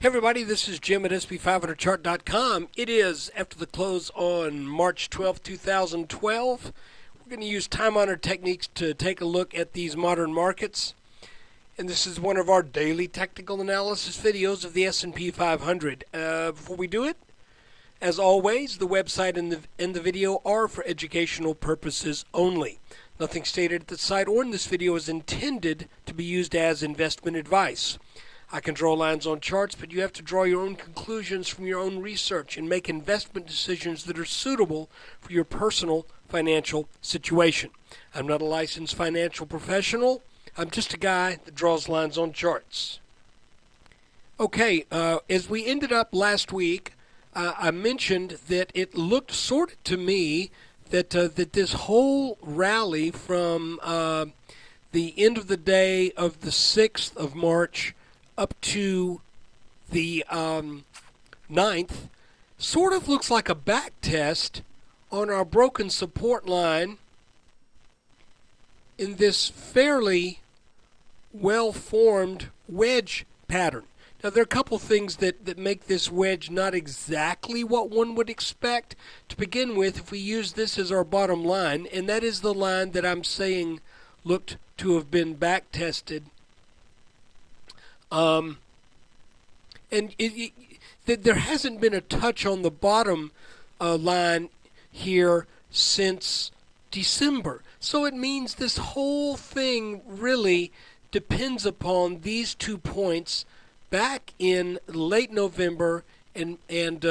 Hey everybody, this is Jim at SP500chart.com. It is after the close on March 12th, 2012. We're going to use time-honored techniques to take a look at these modern markets. And this is one of our daily technical analysis videos of the S&P 500. Before we do it, as always, the website and the video are for educational purposes only. Nothing stated at the site or in this video is intended to be used as investment advice. I can draw lines on charts, but you have to draw your own conclusions from your own research and make investment decisions that are suitable for your personal financial situation. I'm not a licensed financial professional. I'm just a guy that draws lines on charts. Okay, as we ended up last week, I mentioned that it looked sort of to me that this whole rally from the end of the day of the 6th of March up to the 9th sort of looks like a back test on our broken support line in this fairly well-formed wedge pattern. Now, there are a couple things that make this wedge not exactly what one would expect. To begin with, if we use this as our bottom line, and that is the line that I'm saying looked to have been back tested, there hasn't been a touch on the bottom line here since December. So it means this whole thing really depends upon these 2 points back in late November and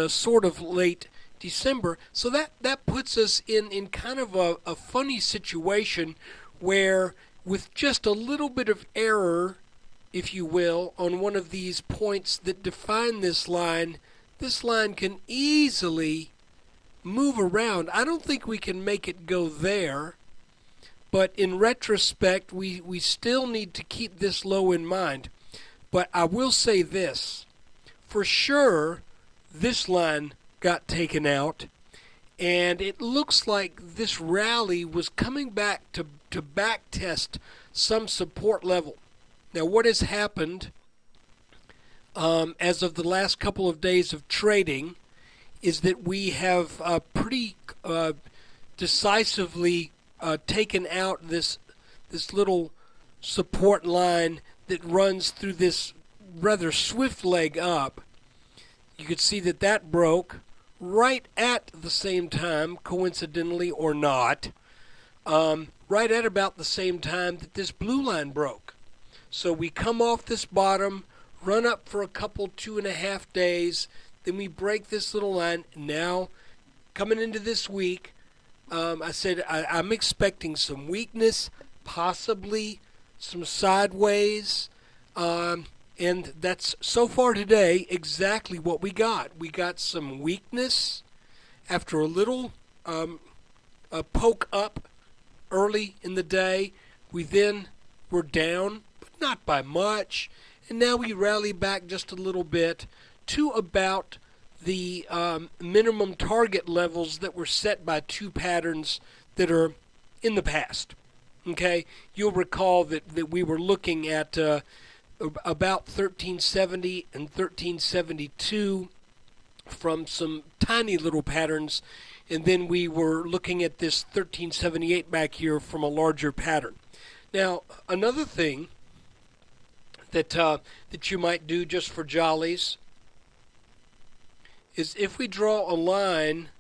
sort of late December. So that puts us in kind of a funny situation where with just a little bit of error, if you will, on one of these points that define this line can easily move around. I don't think we can make it go there, but in retrospect, we still need to keep this low in mind. But I will say this, for sure, this line got taken out, and it looks like this rally was coming back to back test some support level. Now, what has happened as of the last couple of days of trading is that we have pretty decisively taken out this little support line that runs through this rather swift leg up. You could see that broke right at the same time, coincidentally or not, right at about the same time that this blue line broke. So we come off this bottom, run up for a couple 2.5 days, then we break this little line. Now, coming into this week, I said I'm expecting some weakness, possibly some sideways, and that's so far today exactly what we got. We got some weakness after a little a poke up early in the day. We then were down, not by much, and now we rally back just a little bit to about the minimum target levels that were set by two patterns that are in the past. Okay, you'll recall that we were looking at about 1370 and 1372 from some tiny little patterns, and then we were looking at this 1378 back here from a larger pattern. Now, another thing that you might do just for jollies is if we draw a line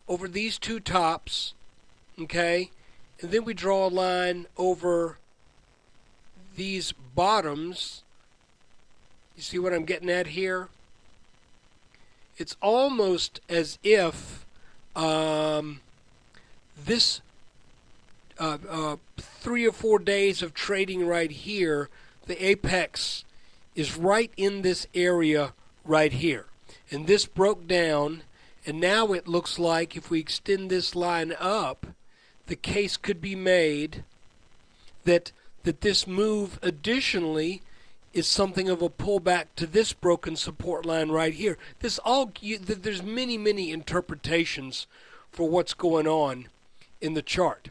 over these two tops, okay, and then we draw a line over these bottoms. You see what I'm getting at here? It's almost as if this 3 or 4 days of trading right here, the apex is right in this area right here. And this broke down, and now it looks like if we extend this line up, the case could be made that this move additionally is something of a pullback to this broken support line right here. There's many interpretations for what's going on in the chart.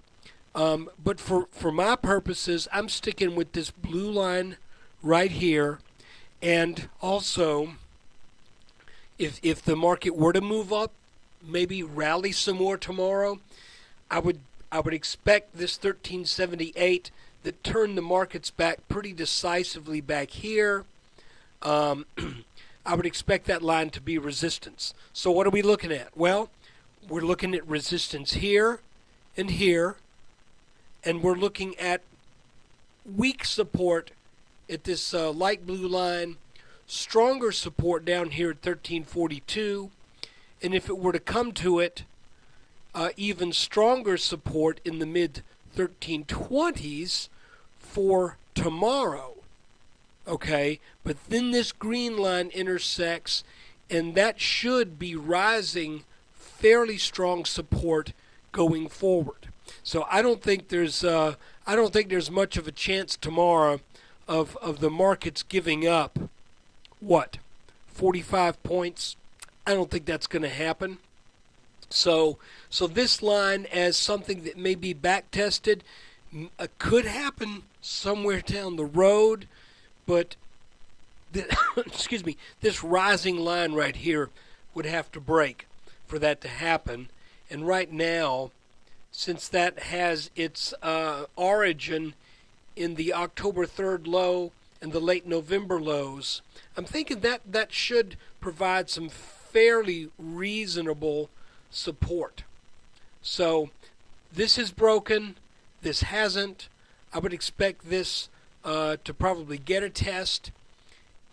But for my purposes, I'm sticking with this blue line right here, and also If the market were to move up, maybe rally some more tomorrow, I would expect this 1378 that turned the markets back pretty decisively back here. I would expect that line to be resistance. So what are we looking at? Well, we're looking at resistance here and here, and we're looking at weak support at this light blue line, stronger support down here at 1342, and if it were to come to it, even stronger support in the mid 1320s for tomorrow. Okay, but then this green line intersects, and that should be rising fairly strong support going forward. So I don't think there's much of a chance tomorrow of the markets giving up 45 points. I don't think that's going to happen. So this line as something that may be back tested could happen somewhere down the road, but excuse me, this rising line right here would have to break for that to happen. And right now, since that has its origin in the October 3rd low and the late November lows, I'm thinking that should provide some fairly reasonable support. So this is broken, this hasn't. I would expect this to probably get a test.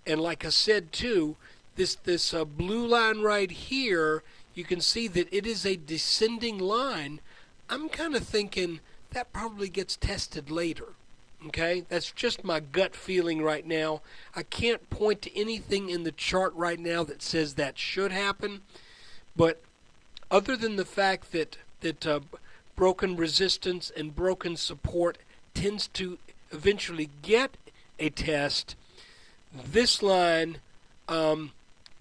And like I said too, this blue line right here, you can see that it is a descending line. I'm kind of thinking that probably gets tested later. Okay, that's just my gut feeling right now. I can't point to anything in the chart right now that says that should happen, but other than the fact that broken resistance and broken support tends to eventually get a test, this line,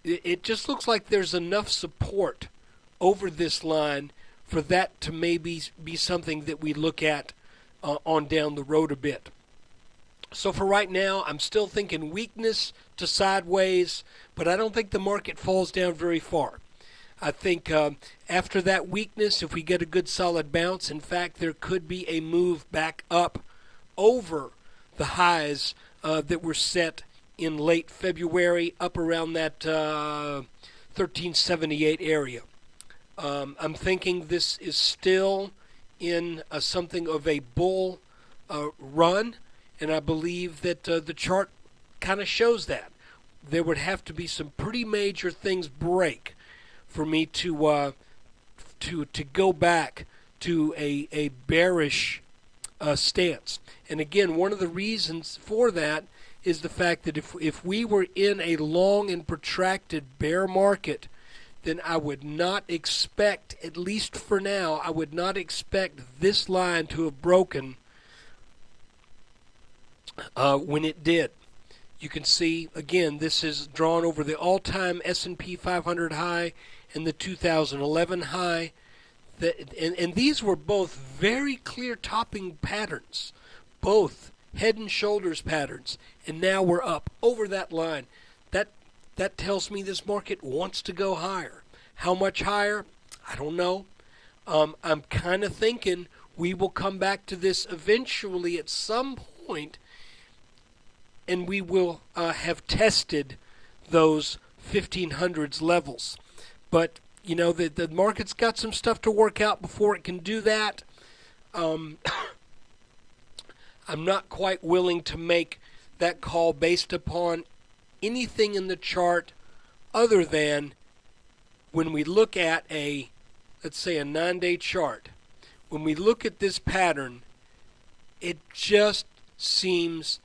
it just looks like there's enough support over this line for that to maybe be something that we look at on down the road a bit. So for right now, I'm still thinking weakness to sideways, but I don't think the market falls down very far. I think after that weakness, if we get a good solid bounce, in fact, there could be a move back up over the highs that were set in late February, up around that 1378 area. I'm thinking this is still in something of a bull run, and I believe that the chart kind of shows that. There would have to be some pretty major things break for me to go back to a bearish stance. And again, one of the reasons for that is the fact that if we were in a long and protracted bear market, then I would not expect, at least for now, I would not expect this line to have broken when it did. You can see, again, this is drawn over the all-time S&P 500 high and the 2011 high. And these were both very clear topping patterns, both head and shoulders patterns, and now we're up over that line. That tells me this market wants to go higher. How much higher? I don't know. I'm kind of thinking we will come back to this eventually at some point, and we will have tested those 1500s levels. But you know, the market's got some stuff to work out before it can do that. I'm not quite willing to make that call based upon anything in the chart other than when we look at let's say a 9-day chart. When we look at this pattern, it just seems,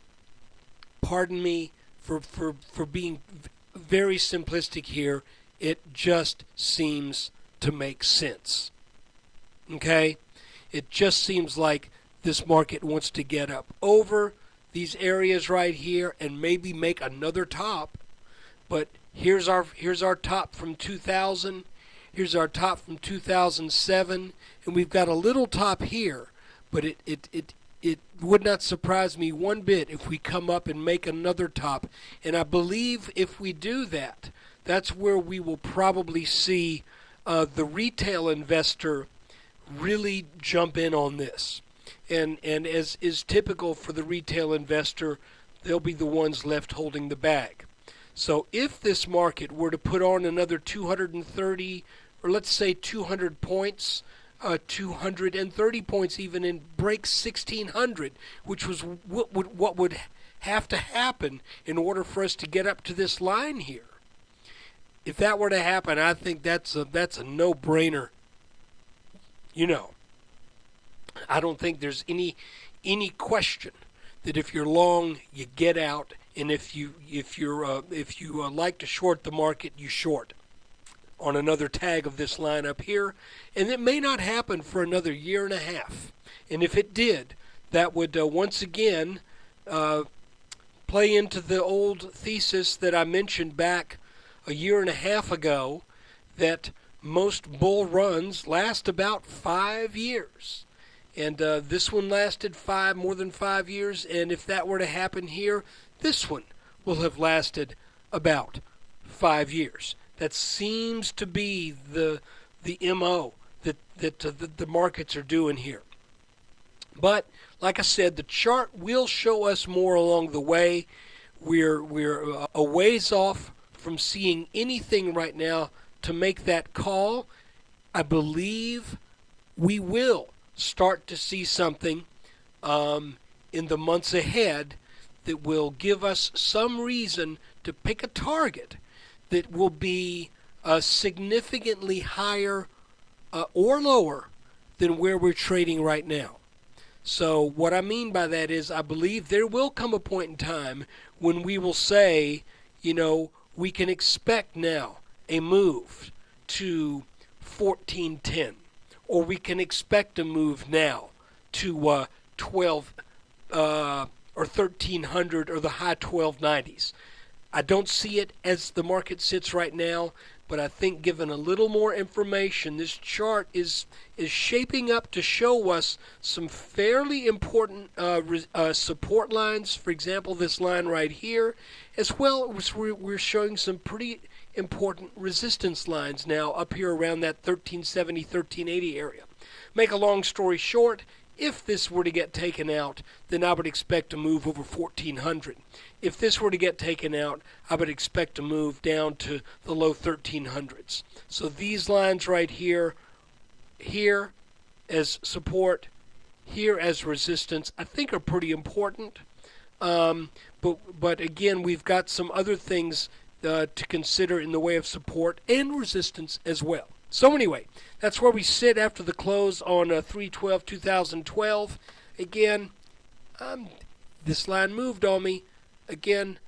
pardon me for being very simplistic here, it just seems to make sense. Okay? It just seems like this market wants to get up over these areas right here and maybe make another top. But here's our top from 2000. Here's our top from 2007, and we've got a little top here. But it would not surprise me one bit if we come up and make another top. And I believe if we do that, that's where we will probably see the retail investor really jump in on this. And as is typical for the retail investor, they'll be the ones left holding the bag. So if this market were to put on another 230, or let's say 200 points, 230 points even, and break 1600, which was what would have to happen in order for us to get up to this line here. If that were to happen, I think that's a no-brainer. You know, I don't think there's any question that if you're long, you get out, and if you like to short the market, you short on another tag of this line up here. And it may not happen for another year and a half. And if it did, that would once again play into the old thesis that I mentioned back a year and a half ago, that most bull runs last about 5 years. And this one lasted more than 5 years, and if that were to happen here, this one will have lasted about 5 years. That seems to be the MO that the markets are doing here. But like I said, the chart will show us more along the way. We're a ways off from seeing anything right now to make that call. I believe we will start to see something in the months ahead that will give us some reason to pick a target that will be significantly higher or lower than where we're trading right now. So what I mean by that is, I believe there will come a point in time when we will say, you know, we can expect now a move to 1410, or we can expect a move now to 12 or 1300 or the high 1290s. I don't see it as the market sits right now, but I think given a little more information, this chart is shaping up to show us some fairly important support lines. For example, this line right here, as well as we're showing some pretty important resistance lines now up here around that 1370, 1380 area. Make a long story short, if this were to get taken out, then I would expect to move over 1400. If this were to get taken out, I would expect to move down to the low 1300s. So these lines right here as support, here as resistance, I think are pretty important. But again, we've got some other things to consider in the way of support and resistance as well. So anyway, that's where we sit after the close on 3/12/2012. Again, this line moved on me. Again,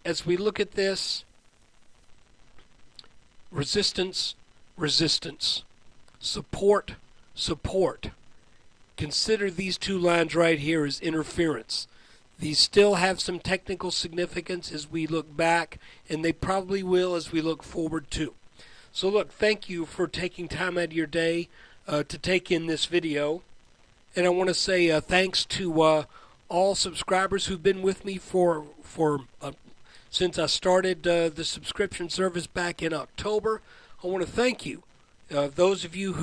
as we look at this, resistance, resistance, support, support. Consider these two lines right here as interference. These still have some technical significance as we look back, and they probably will as we look forward too. So look, thank you for taking time out of your day to take in this video. And I want to say thanks to all subscribers who've been with me for since I started the subscription service back in October. I want to thank you, those of you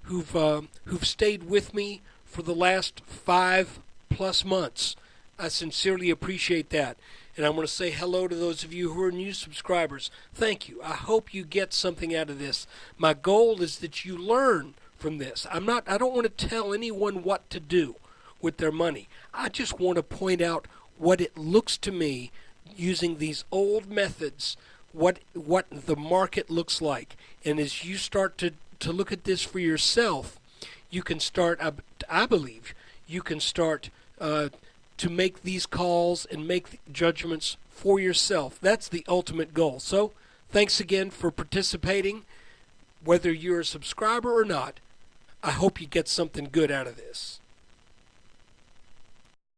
who've stayed with me for the last 5+ months. I sincerely appreciate that. And I want to say hello to those of you who are new subscribers. Thank you. I hope you get something out of this. My goal is that you learn from this. I don't want to tell anyone what to do with their money. I just want to point out what it looks to me using these old methods, what the market looks like. And as you start to look at this for yourself, you can start, I believe, you can start to make these calls and make judgments for yourself. That's the ultimate goal. So thanks again for participating. Whether you're a subscriber or not, I hope you get something good out of this.